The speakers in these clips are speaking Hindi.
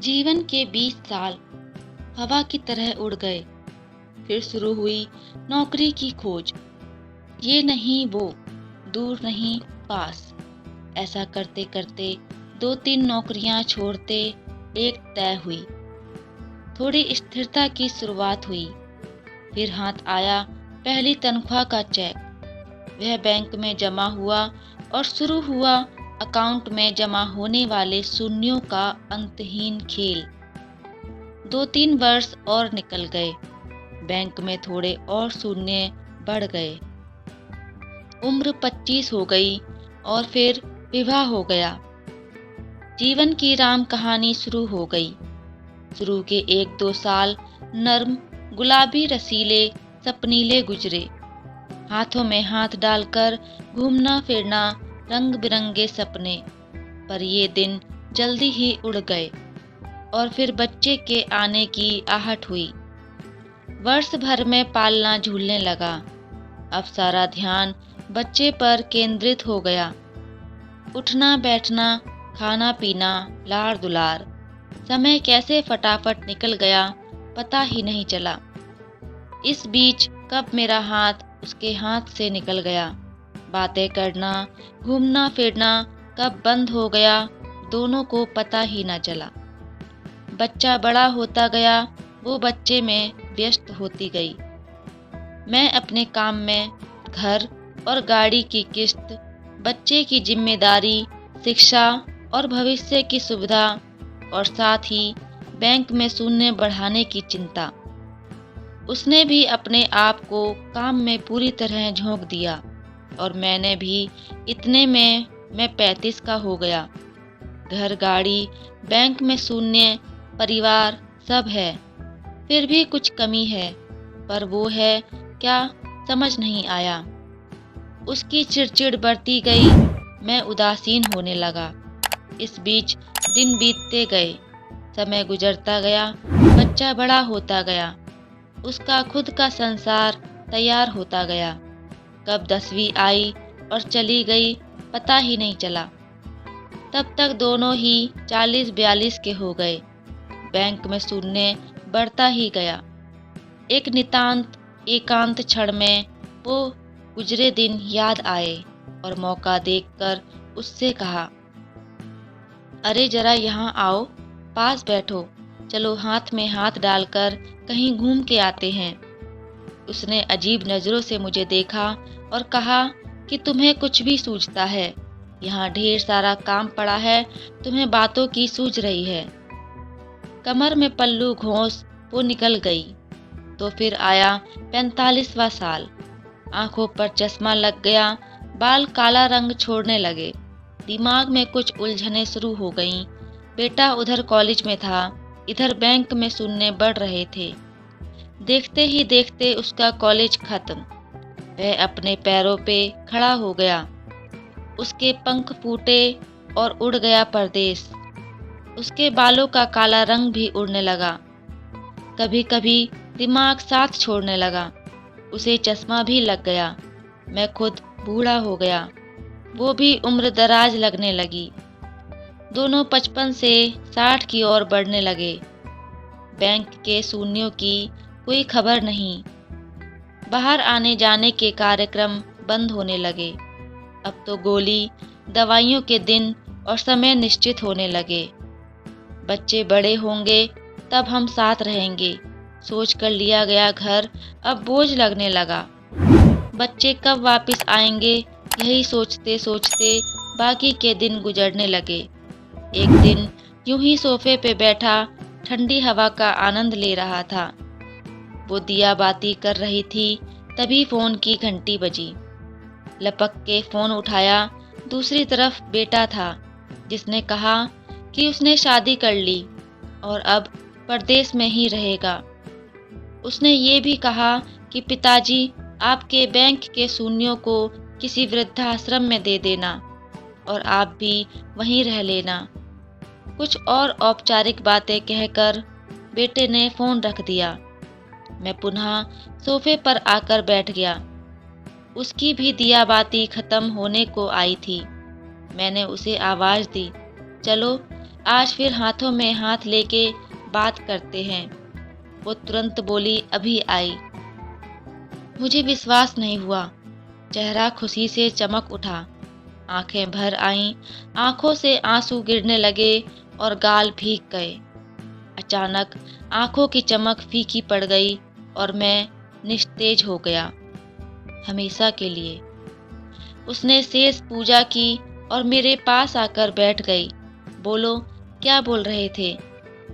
जीवन के 20 साल हवा की तरह उड़ गए। फिर शुरू हुई नौकरी की खोज। ये नहीं वो, दूर नहीं पास। ऐसा करते करते 2-3 नौकरियां छोड़ते एक तय हुई। थोड़ी स्थिरता की शुरुआत हुई। फिर हाथ आया पहली तनख्वाह का चेक। वह बैंक में जमा हुआ और शुरू हुआ अकाउंट में जमा होने वाले शून्यों का अंतहीन खेल। 2-3 वर्ष और निकल गए। बैंक में थोड़े और शून्य बढ़ गए। उम्र 25 हो गई और फिर विवाह हो गया। जीवन की राम कहानी शुरू हो गई। शुरू के 1-2 साल नर्म, गुलाबी, रसीले, सपनीले गुजरे। हाथों में हाथ डालकर घूमना फिरना, रंग बिरंगे सपने। पर ये दिन जल्दी ही उड़ गए और फिर बच्चे के आने की आहट हुई। वर्ष भर में पालना झूलने लगा। अब सारा ध्यान बच्चे पर केंद्रित हो गया। उठना बैठना, खाना पीना, लाड़ दुलार। समय कैसे फटाफट निकल गया पता ही नहीं चला। इस बीच कब मेरा हाथ उसके हाथ से निकल गया। बातें करना, घूमना फिरना कब बंद हो गया, दोनों को पता ही न चला। बच्चा बड़ा होता गया, वो बच्चे में व्यस्त होती गई। मैं अपने काम में, घर और गाड़ी की किस्त, बच्चे की जिम्मेदारी, शिक्षा और भविष्य की सुविधा, और साथ ही बैंक में शून्य बढ़ाने की चिंता। उसने भी अपने आप को काम में पूरी तरह झोंक दिया और मैंने भी। इतने में मैं 35 का हो गया। घर, गाड़ी, बैंक में शून्य, परिवार सब है। फिर भी कुछ कमी है, पर वो है क्या समझ नहीं आया। उसकी चिड़चिड़ बढ़ती गई, मैं उदासीन होने लगा। इस बीच दिन बीतते गए, समय गुजरता गया, बच्चा बड़ा होता गया, उसका खुद का संसार तैयार होता गया। कब 10वीं आई और चली गई पता ही नहीं चला। तब तक दोनों ही 40-42 के हो गए। बैंक में शून्य बढ़ता ही गया। एक नितांत एकांत क्षण में वो गुजरे दिन याद आए और मौका देखकर उससे कहा, अरे जरा यहाँ आओ, पास बैठो, चलो हाथ में हाथ डालकर कहीं घूम के आते हैं। उसने अजीब नजरों से मुझे देखा और कहा कि तुम्हें कुछ भी सूझता है। यहाँ ढेर सारा काम पड़ा है, तुम्हें बातों की सूझ रही है। कमर में पल्लू घोंस वो निकल गई। तो फिर आया 45वां साल। आंखों पर चश्मा लग गया, बाल काला रंग छोड़ने लगे, दिमाग में कुछ उलझने शुरू हो गईं। बेटा उधर कॉलेज में था, इधर बैंक में शून्य बढ़ रहे थे। देखते ही देखते उसका कॉलेज खत्म। वह अपने पैरों पे खड़ा हो गया। उसके पंख फूटे और उड़ गया परदेश। उसके बालों का काला रंग भी उड़ने लगा। कभी कभी दिमाग साथ छोड़ने लगा। उसे चश्मा भी लग गया। मैं खुद बूढ़ा हो गया, वो भी उम्र दराज लगने लगी। दोनों 55 से 60 की ओर बढ़ने लगे। बैंक के शून्यों की कोई खबर नहीं। बाहर आने जाने के कार्यक्रम बंद होने लगे। अब तो गोली, दवाइयों के दिन और समय निश्चित होने लगे। बच्चे बड़े होंगे तब हम साथ रहेंगे, सोच कर लिया गया घर अब बोझ लगने लगा। बच्चे कब वापस आएंगे, यही सोचते सोचते बाकी के दिन गुजरने लगे। एक दिन यूं ही सोफे पे बैठा ठंडी हवा का आनंद ले रहा था। वो दिया बाती कर रही थी, तभी फोन की घंटी बजी। लपक के फोन उठाया। दूसरी तरफ बेटा था, जिसने कहा कि उसने शादी कर ली और अब परदेश में ही रहेगा। उसने ये भी कहा कि पिताजी आपके बैंक के शून्यों को किसी वृद्धाश्रम में दे देना और आप भी वहीं रह लेना। कुछ और औपचारिक बातें कहकर बेटे ने फोन रख दिया। मैं पुनः सोफे पर आकर बैठ गया। उसकी भी दिया बाती खत्म होने को आई थी। मैंने उसे आवाज दी, चलो आज फिर हाथों में हाथ लेके बात करते हैं। वो तुरंत बोली, अभी आई। मुझे विश्वास नहीं हुआ। चेहरा खुशी से चमक उठा, आंखें भर आईं, आंखों से आंसू गिरने लगे और गाल भीग गए। अचानक आंखों की चमक फीकी पड़ गई और मैं निस्तेज हो गया, हमेशा के लिए। उसने शेष पूजा की और मेरे पास आकर बैठ गई। बोलो, क्या बोल रहे थे?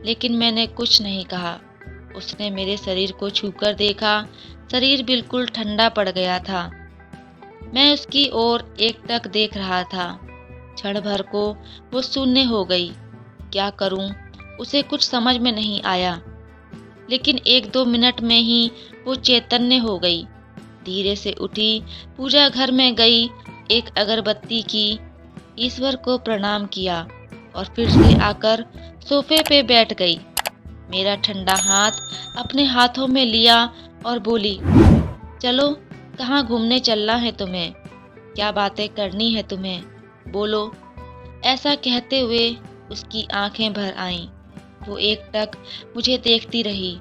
लेकिन मैंने कुछ नहीं कहा। उसने मेरे शरीर को छूकर देखा। शरीर बिल्कुल ठंडा पड़ गया था। मैं उसकी ओर एकटक देख रहा था। क्षण भर को वो शून्य हो गई। क्या करूं? उसे कुछ समझ में नहीं आया। लेकिन 1-2 मिनट में ही वो चैतन्य हो गई। धीरे से उठी, पूजा घर में गई, एक अगरबत्ती की, ईश्वर को प्रणाम किया और फिर से आकर सोफे पे बैठ गई। मेरा ठंडा हाथ अपने हाथों में लिया और बोली, चलो, कहाँ घूमने चलना है तुम्हें? क्या बातें करनी है तुम्हें? बोलो। ऐसा कहते हुए उसकी आंखें भर आईं। वो एकटक मुझे देखती रही।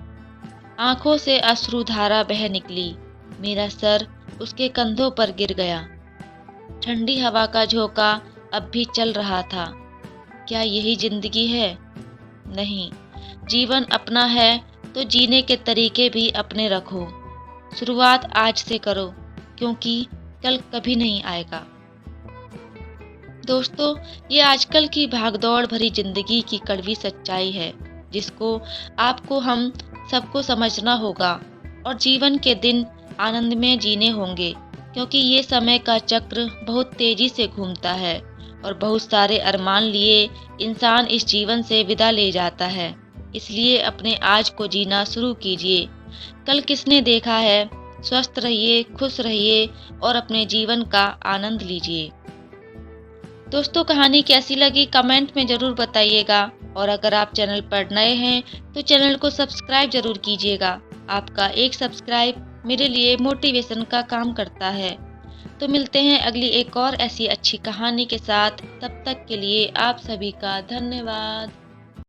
आंखों से अश्रुधारा बह निकली। मेरा सर उसके कंधों पर गिर गया। ठंडी हवा का झोंका अब भी चल रहा था। क्या यही जिंदगी है? नहीं, जीवन अपना है तो जीने के तरीके भी अपने रखो। शुरुआत आज से करो, क्योंकि कल कभी नहीं आएगा। दोस्तों, ये आजकल की भागदौड़ भरी जिंदगी की कड़वी सच्चाई है, जिसको आपको हम सबको समझना होगा और जीवन के दिन आनंद में जीने होंगे, क्योंकि ये समय का चक्र बहुत तेजी से घूमता है और बहुत सारे अरमान लिए इंसान इस जीवन से विदा ले जाता है। इसलिए अपने आज को जीना शुरू कीजिए। कल किसने देखा है? स्वस्थ रहिए, खुश रहिए और अपने जीवन का आनंद लीजिए। दोस्तों, कहानी कैसी लगी कमेंट में ज़रूर बताइएगा और अगर आप चैनल पर नए हैं तो चैनल को सब्सक्राइब ज़रूर कीजिएगा। आपका एक सब्सक्राइब मेरे लिए मोटिवेशन का काम करता है। तो मिलते हैं अगली एक और ऐसी अच्छी कहानी के साथ। तब तक के लिए आप सभी का धन्यवाद।